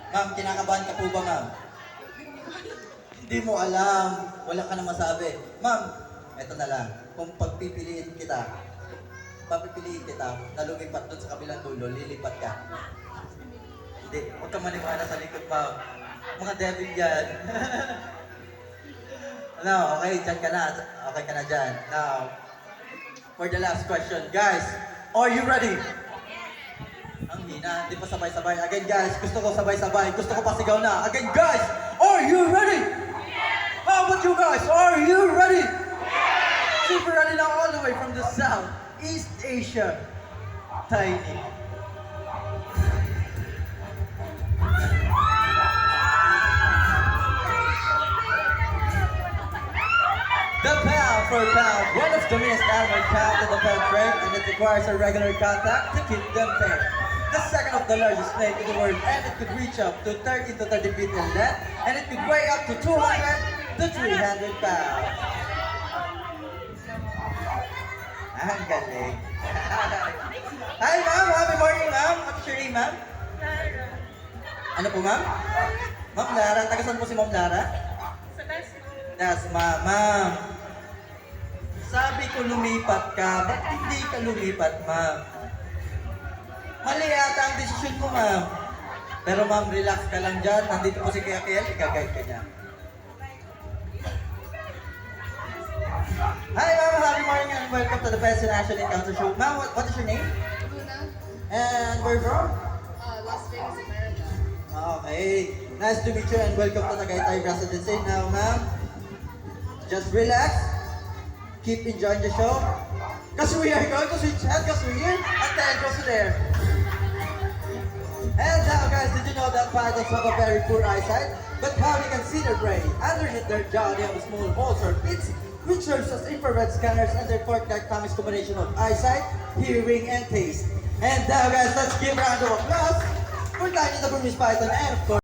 Ma'am, kinakabahan ka po ba, ma'am? Hindi mo alam. Wala ka na masabi. Ma'am, eto na lang. Kung papipiliin kita na lumipat doon sa kabilang dulo, lilipat ka. Hindi, huwag ka maniwala sa likod, ma'am. Mga devil yan. No, okay, dyan ka na. Okay ka na dyan. Now, for the last question, guys, are you ready? Ang hina, hindi pa sabay-sabay. Again, guys, gusto ko sabay-sabay. Gusto ko pasigaw na. Again, guys, are you ready? How about you guys? Are you ready? Super ready now all the way from the South East Asia. Tiny. The pound for pound, one of the meanest animal found in the pet trade, and it requires a regular contact to keep them tame. The second of the largest snake in the world, and it could reach up to 30 to 30 feet in length, and it could weigh up to 200 to 300 pounds. Ang galing. Hi ma'am, happy morning ma'am. What's your name ma'am? Lara. Ano po ma'am? Ma'am Lara, taga saan po si ma'am Lara? Sa Dasma. Dasma, ma'am. Sabi ko lumipat ka, ba't hindi ka lumipat ma'am? Mali yata ang desisyon mo ma'am. Pero ma'am, relax ka lang dyan. Nandito po si Kuya Kiel, i-guide ka niya. Hi ma'am, happy morning and welcome to the Best National Encounter Show. Ma'am, what is your name? Luna. And where from? Las Vegas, America. Okay. Nice to meet you and welcome to Tagaytay Residency. Now ma'am, just relax. Keep enjoying the show. Because we are going to switch hands because we're here and then goes there. And now guys, did you know that pythons have a very poor eyesight? But how they can see their prey? Underneath their jaw, they have small holes or pits which serves as infrared scanners and their fork-like tongue is combination of eyesight, hearing, and taste. And now guys, let's give a round of applause for Tiny the Burmese Python and of course